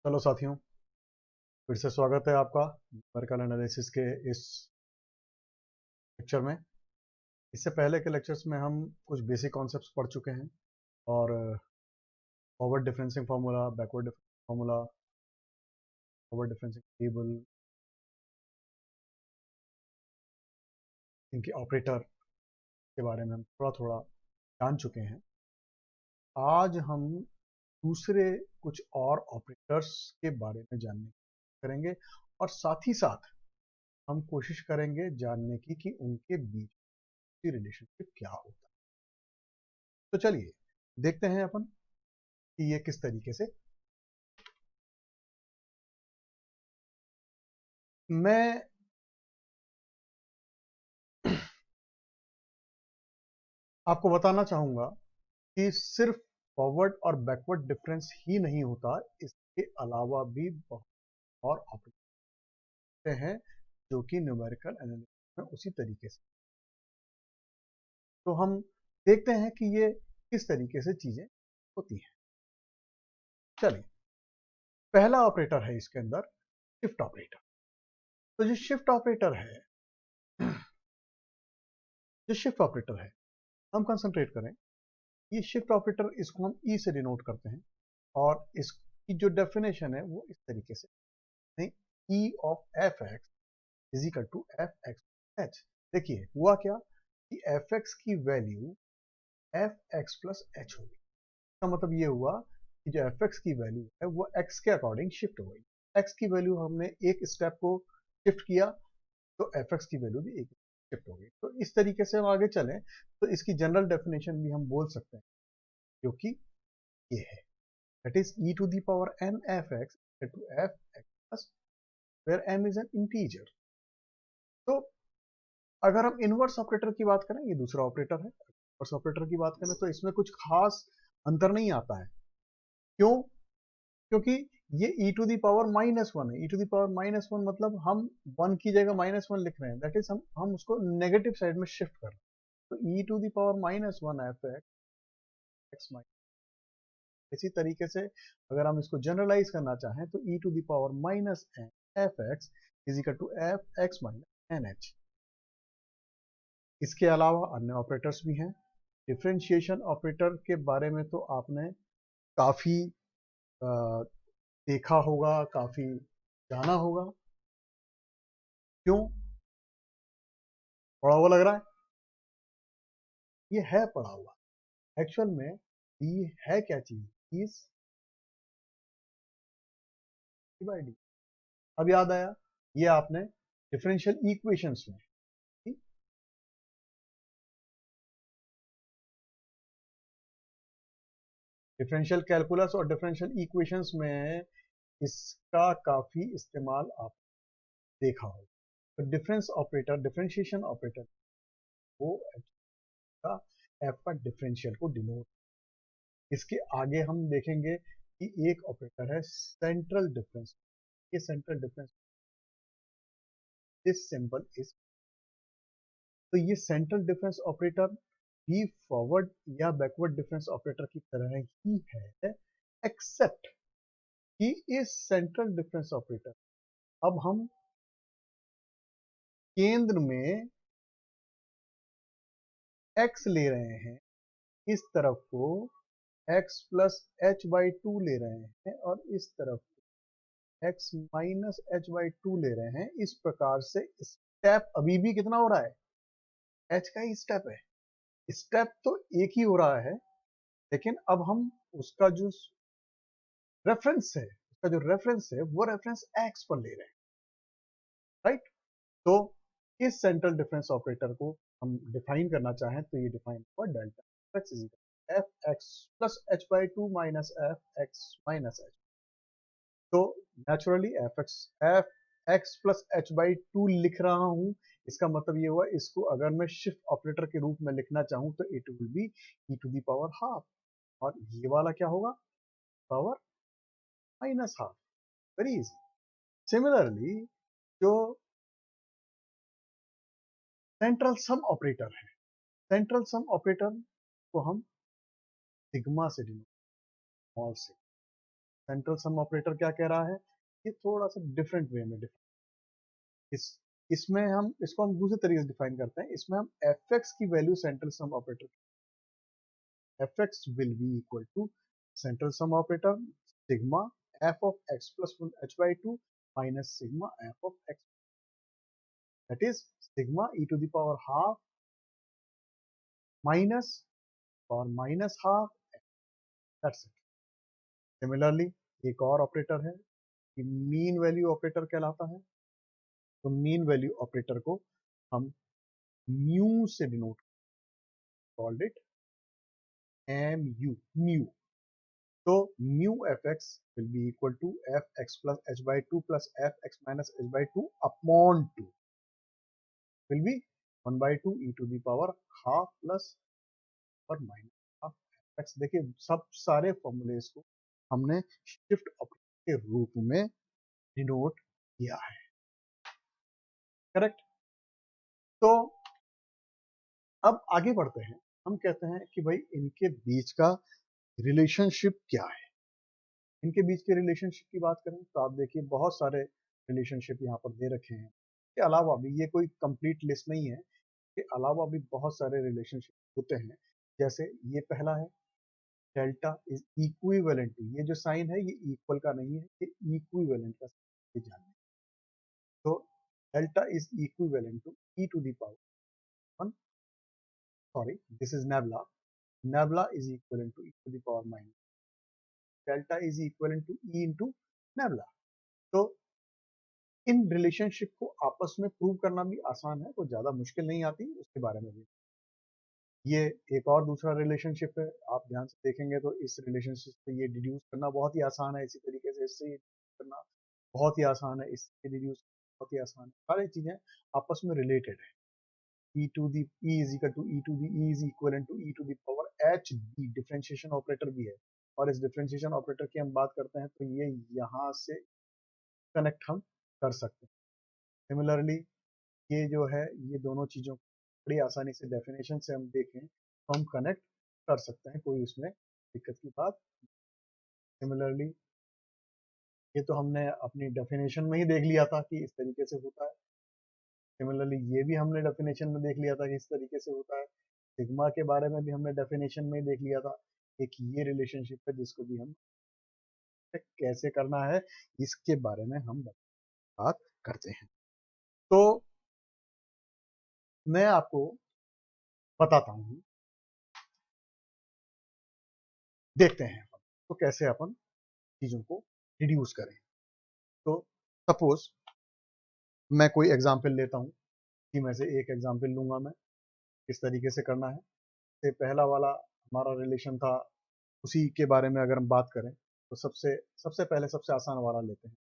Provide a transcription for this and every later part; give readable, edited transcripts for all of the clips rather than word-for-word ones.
चलो साथियों, फिर से स्वागत है आपका न्यूमेरिकल एनालिसिस के इस लेक्चर में। इससे पहले के लेक्चर्स में हम कुछ बेसिक कॉन्सेप्ट्स पढ़ चुके हैं और forward differencing formula, backward differencing formula, forward differencing table, इनके ऑपरेटर के बारे में हम थोड़ा थोड़ा जान चुके हैं। आज हम दूसरे कुछ और ऑपरेटर्स के बारे में जानने करेंगे और साथ ही साथ हम कोशिश करेंगे जानने की कि उनके बीच की रिलेशनशिप क्या होता है। तो चलिए देखते हैं अपन कि ये किस तरीके से। मैं आपको बताना चाहूंगा कि सिर्फ फॉरवर्ड और बैकवर्ड डिफरेंस ही नहीं होता, इसके अलावा भी बहुत और ऑपरेटर हैं जो कि न्यूमेरिकल एनालिसिस में उसी तरीके से। तो हम देखते हैं कि ये किस तरीके से चीजें होती हैं। चलिए, पहला ऑपरेटर है इसके अंदर शिफ्ट ऑपरेटर। तो जो शिफ्ट ऑपरेटर है जो शिफ्ट ऑपरेटर है हम कंसंट्रेट करें। ये शिफ्ट ऑपरेटर, इसको हम ई से डिनोट करते हैं और इसकी जो डेफिनेशन है वो इस तरीके से E of F X is equal to F X H. देखिए हुआ क्या कि एफ एक्स की value F x plus H होगी। इसका मतलब ये हुआ कि जो एफ एक्स की वैल्यू है वो एक्स के अकॉर्डिंग शिफ्ट हो गई। एक्स की वैल्यू हमने एक स्टेप को शिफ्ट किया तो एफ एक्स की वैल्यू भी एक शिफ्ट हो गई। तो इस तरीके से हम आगे चलें तो इसकी जनरल डेफिनेशन भी हम बोल सकते हैं, जो कि ये है, that is e to the power n fx equal to fx plus where m is an integer। तो अगर हम इनवर्स ऑपरेटर की बात करें, ये दूसरा ऑपरेटर है, इनवर्स ऑपरेटर की बात करें तो इसमें कुछ खास अंतर नहीं आता है। क्यों? क्योंकि ये e to the power minus one है। e to the power minus one मतलब हम वन की जगह माइनस वन लिख रहे हैं, दैट इज हम उसको नेगेटिव साइड में शिफ्ट कर रहे हैं। तो e to the power minus one F x minus, इसी तरीके से अगर हम इसको जनरलाइज करना चाहें तो e to the power minus N F X is equal to F x minus N H. इसके अलावा अन्य ऑपरेटर्स भी हैं। डिफरेंशिएशन ऑपरेटर के बारे में तो आपने काफ़ी देखा होगा, काफ़ी जाना होगा। क्यों पढ़ा हुआ लग रहा है? ये है पढ़ा हुआ। एक्चुअल में ये है क्या चीज? Is by D. अब याद आया, ये आपने डिफरेंशियल इक्वेशंस में, डिफरेंशियल कैलकुलस और डिफरेंशियल इक्वेशंस में इसका काफी इस्तेमाल आप देखा होगा। तो डिफरेंस ऑपरेटर, डिफरेंशिएशन ऑपरेटर वो का एफ का डिफरेंशियल को डिनोट। इसके आगे हम देखेंगे कि एक ऑपरेटर है सेंट्रल डिफरेंस। ये central difference, this symbol is. तो ये सेंट्रल डिफरेंस ऑपरेटर भी फॉरवर्ड या बैकवर्ड डिफरेंस ऑपरेटर की तरह ही है, एक्सेप्ट कि इस सेंट्रल डिफरेंस ऑपरेटर अब हम केंद्र में x ले रहे हैं, इस तरफ को x plus h by to ले रहे हैं और इस तरफ x minus h by to ले रहे हैं। इस प्रकार से स्टेप अभी भी कितना हो रहा है? h का ही स्टेप है। स्टेप तो एक ही हो रहा है, लेकिन अब हम उसका जो रेफरेंस है वो रेफरेंस x पर ले रहे हैं, राइट। तो इस सेंट्रल डिफरेंस ऑपरेटर को हम डिफाइन करना चाहें तो ये डिफाइन हुआ delta x is f x plus h by two minus f x minus h. तो naturally f x plus h by two लिख रहा हूं, इसका मतलब ये हुआ इसको अगर मैं शिफ्ट ऑपरेटर के रूप में लिखना चाहूं तो it will be E to the power half, और ये वाला क्या होगा? Power minus half. Very easy. Similarly जो सेंट्रल सम ऑपरेटर है, सेंट्रल सम ऑपरेटर को हम सिग्मा से डिनोट, स्मॉल से। सेंट्रल सम ऑपरेटर क्या कह रहा है, ये थोड़ा सा डिफरेंट वे में इस इसमें हम इसको हम दूसरे तरीके से डिफाइन करते हैं। इसमें हम एफ एक्स की value central sum operator, f x will be equal to central sum operator sigma f of x plus h by two minus sigma f of x, that is sigma e to the power half minus और minus half, that's it. Similarly एक और operator है कि mean value operator कहलाता है। तो mean value operator को हम म्यू से denote, called it m u, mu. तो mu f x will be equal to F x plus h by two plus f x minus h by two upon two will be 1/2 e to the power half plus और minus half f x. देखिए सब सारे formulas को हमने shift operator के रूप में denote किया है, करेक्ट। तो अब आगे बढ़ते हैं, हम कहते हैं कि भाई इनके बीच का रिलेशनशिप क्या है। इनके बीच के रिलेशनशिप की बात करें तो आप देखिए बहुत सारे रिलेशनशिप यहाँ पर दे रखे हैं। इसके अलावा भी ये कोई कंप्लीट लिस्ट नहीं है, इसके अलावा भी बहुत सारे रिलेशनशिप होते हैं। जैसे ये पहला है डेल्टा इज इक्विवेलेंट टू, ये जो साइन है ये इक्वल का नहीं है, ये इक्विवेलेंट का साइन है। तो delta is equivalent to E to the power one, sorry this is nabla, nabla is equivalent to E to the power minus, delta is equivalent to E into nabla. तो इन relationship को आपस में prove करना भी आसान है, कोई ज्यादा मुश्किल नहीं आती, उसके बारे में भी। ये एक और दूसरा रिलेशनशिप है, आप ध्यान से देखेंगे तो इस रिलेशनशिप से ये डिड्यूस करना बहुत ही आसान है, इसी तरीके से इससे करना बहुत ही आसान है, इससे डिड्यूस बहुत ही आसान है, सारी चीजें आपस में रिलेटेड है। e to the e is equal to e to the e is equal to e to the power h d differentiation operator भी है, और इस डिफरेंशिएशन ऑपरेटर की हम बात करते हैं तो ये यहाँ से कनेक्ट हम कर सकते हैं। सिमिलरली ये जो है, ये दोनों चीज़ों को बड़ी आसानी से डेफिनेशन से हम देखें तो हम कनेक्ट कर सकते हैं, कोई उसमें दिक्कत की बात। सिमिलरली ये तो हमने अपनी डेफिनेशन में ही देख लिया था कि इस तरीके से होता है। सिमिलरली ये भी हमने डेफिनेशन में देख लिया था कि इस तरीके से होता है। सिग्मा के बारे में भी हमने डेफिनेशन में ही देख लिया था। एक ये रिलेशनशिप है जिसको भी हम कैसे करना है इसके बारे में हम बात करते हैं। तो मैं आपको बताता हूँ, देखते हैं तो कैसे अपन चीज़ों को रिड्यूस करें। तो सपोज मैं कोई एग्जांपल लेता हूँ, कि में से एक एग्जांपल लूंगा मैं, किस तरीके से करना है। तो पहला वाला हमारा रिलेशन था, उसी के बारे में अगर हम बात करें तो सबसे सबसे पहले सबसे आसान वाला लेते हैं।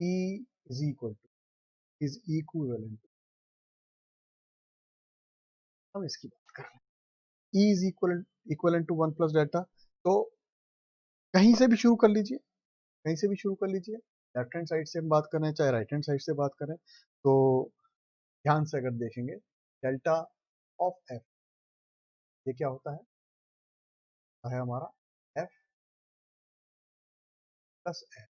E is equal to is equivalent, हम इसकी बात कर रहे हैं। E is equal to 1 plus delta. तो कहीं से भी शुरू कर लीजिए, कहीं से भी शुरू कर लीजिए, लेफ्ट हैंड साइड से हम बात करें चाहे राइट हैंड साइड से बात करें, तो ध्यान से अगर देखेंगे डेल्टा ऑफ एफ, ये क्या होता है हमारा F plus F,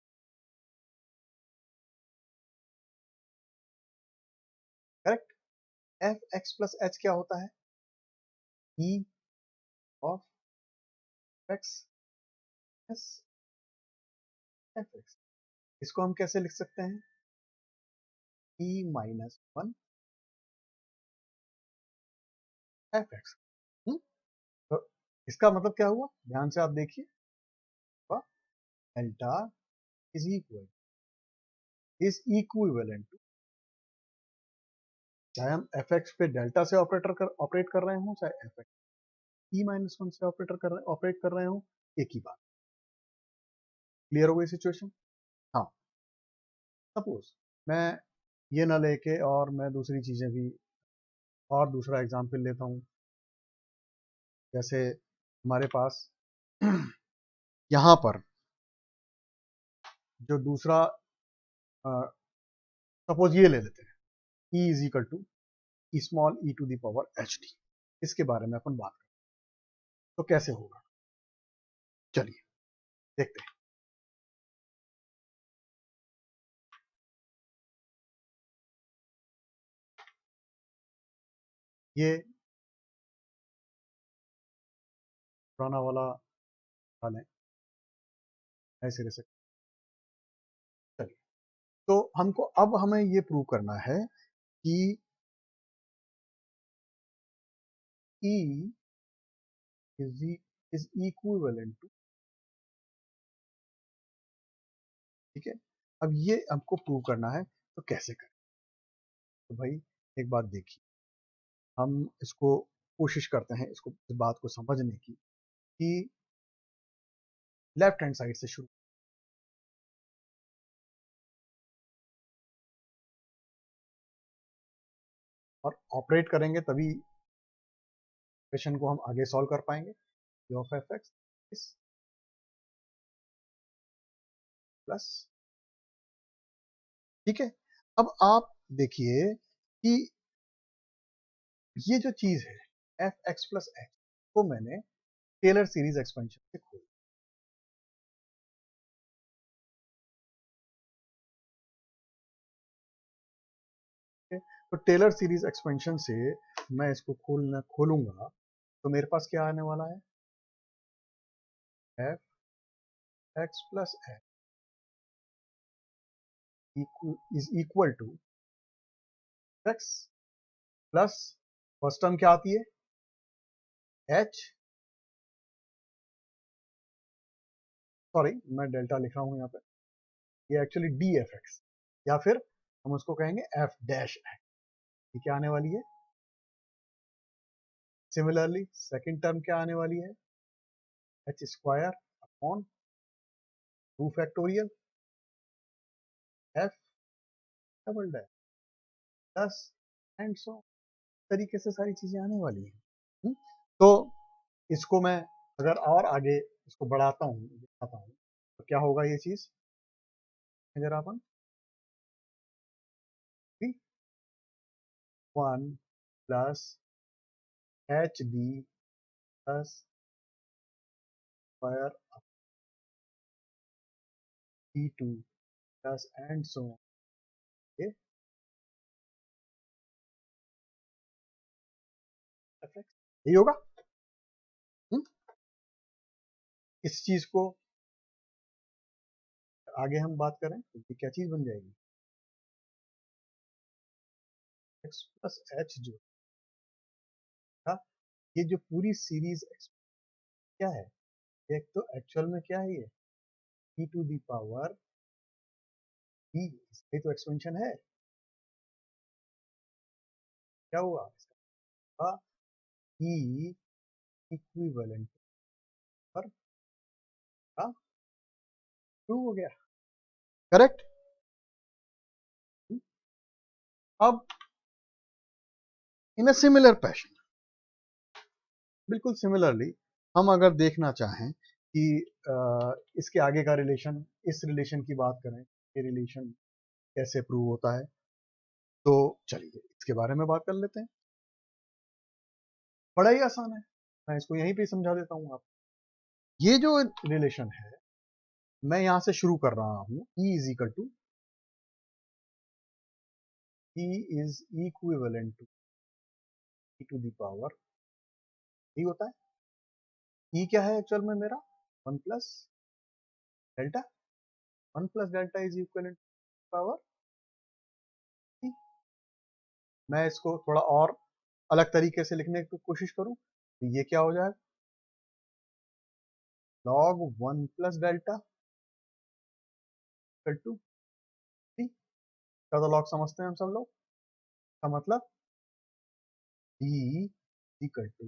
correct. F x plus H क्या होता है, ई of x S F x. इसको हम कैसे लिख सकते हैं, E minus one F x. तो इसका मतलब क्या हुआ, ध्यान से आप देखिए, डेल्टा इज इक्विवेलेंट टू, चाहे हम एफ एक्स पे डेल्टा से ऑपरेट कर रहे हो, चाहे F x E minus one से ऑपरेट कर रहे हो, एक ही बात। क्लियर हो गई सिचुएशन। हाँ, सपोज मैं ये ना लेके और मैं दूसरी चीजें भी और दूसरा एग्जाम्पल लेता हूँ। जैसे हमारे पास यहाँ पर जो दूसरा, सपोज ये ले लेते हैं, E is equal to small E to the power H D. इसके बारे में अपन बात करें तो कैसे होगा, चलिए देखते हैं। ये पुराना वाला डालें ऐसे सिरे से। चलिए, तो हमको अब हमें ये प्रूव करना है कि E is equivalent to, ठीक है। अब ये हमको प्रूव करना है, तो कैसे करें? तो भाई एक बात देखिए, हम इसको कोशिश करते हैं इसको, इस बात को समझने की कि लेफ्ट हैंड साइड से शुरू, और ऑपरेट करेंगे तभी क्वेश्चन को हम आगे सॉल्व कर पाएंगे। p ऑफ एफ एक्स इस प्लस, ठीक है। अब आप देखिए कि ये जो चीज है एफ एक्स प्लस एक्स को मैंने टेलर सीरीज एक्सपेंशन से खोला, ठीक है। तो टेलर सीरीज एक्सपेंशन से मैं इसको खोलूंगा तो मेरे पास क्या आने वाला है, F x plus X is equal to X plus, first term क्या आती है, एच, सॉरी मैं डेल्टा लिख रहा हूं यहाँ पे, ये एक्चुअली डी एफ एक्स, या फिर हम उसको कहेंगे एफ डैश एक्स, ये क्या आने वाली है। सिमिलरली सेकेंड टर्म क्या आने वाली है, H square upon 2 factorial F double dash plus and so तरीके से सारी चीजें आने वाली हैं। तो इसको मैं अगर और आगे इसको बढ़ाता हूँ, दिखाता हूँ, तो क्या होगा ये चीज, जरा अपन 1 plus H D plus square D two plus and so, ये यही होगा। हुँ? इस चीज को आगे हम बात करें तो ये क्या चीज बन जाएगी, एक्स प्लस एच जो था, ये जो पूरी सीरीज क्या है, एक तो एक्चुअल में क्या है, ये e to the power e, ये तो एक्सपेंशन है, क्या हुआ इसका e इक्विवेलेंट पर का ट्रू हो गया, करेक्ट। अब इन अ सिमिलर पैशन, बिल्कुल सिमिलरली हम अगर देखना चाहें कि इसके आगे का रिलेशन, इस रिलेशन की बात करें, ये रिलेशन कैसे प्रूव होता है, तो चलिए इसके बारे में बात कर लेते हैं। बड़ा ही आसान है, मैं इसको यहीं पे समझा देता हूँ आपको। ये जो रिलेशन है, मैं यहां से शुरू कर रहा हूं, E is equal to, E is equivalent to e to the power, यही होता है। E क्या है एक्चुअल में मेरा, 1 plus delta, 1 plus delta is equivalent power E। मैं इसको थोड़ा और अलग तरीके से लिखने की कोशिश करूं तो ये क्या हो जाएगा, log 1 plus delta equal to D, का तो लॉग समझते हैं हम सब लोग, का मतलब D equal to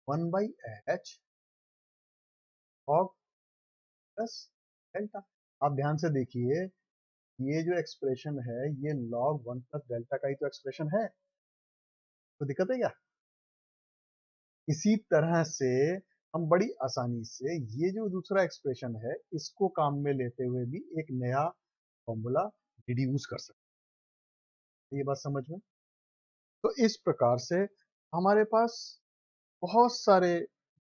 1 by H log plus delta. आप ध्यान से देखिए, ये जो एक्सप्रेशन है ये log 1 प्लस डेल्टा का ही तो एक्सप्रेशन है, तो दिक्कत है क्या। इसी तरह से हम बड़ी आसानी से ये जो दूसरा एक्सप्रेशन है इसको काम में लेते हुए भी एक नया फॉर्मूला डिड्यूस कर सकते हैं, ये बात समझ में। तो इस प्रकार से हमारे पास बहुत सारे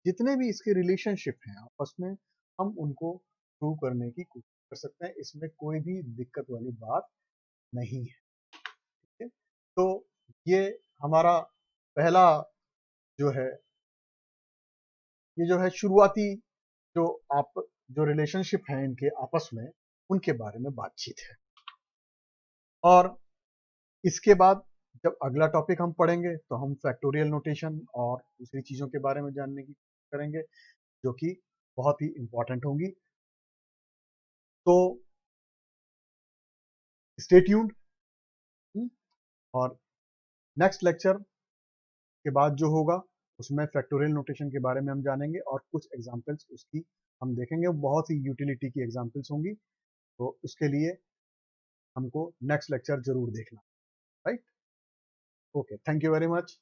जितने भी इसके रिलेशनशिप हैं आपस में, हम उनको प्रूव करने की कोशिश कर सकते हैं, इसमें कोई भी दिक्कत वाली बात नहीं है, ठीक है। तो ये हमारा पहला जो है, ये जो है शुरुआती जो आप जो रिलेशनशिप है इनके आपस में, उनके बारे में बातचीत है। और इसके बाद जब अगला टॉपिक हम पढ़ेंगे तो हम फैक्टोरियल नोटेशन और दूसरी चीज़ों के बारे में जानने की करेंगे, जो कि बहुत ही इंपॉर्टेंट होंगी। तो स्टे ट्यून्ड। और नेक्स्ट लेक्चर के बाद जो होगा उसमें फैक्टोरियल नोटेशन के बारे में हम जानेंगे और कुछ एग्जांपल्स उसकी हम देखेंगे, बहुत ही यूटिलिटी की एग्जांपल्स होंगी। तो उसके लिए हमको नेक्स्ट लेक्चर जरूर देखना, right? Okay, thank you very much.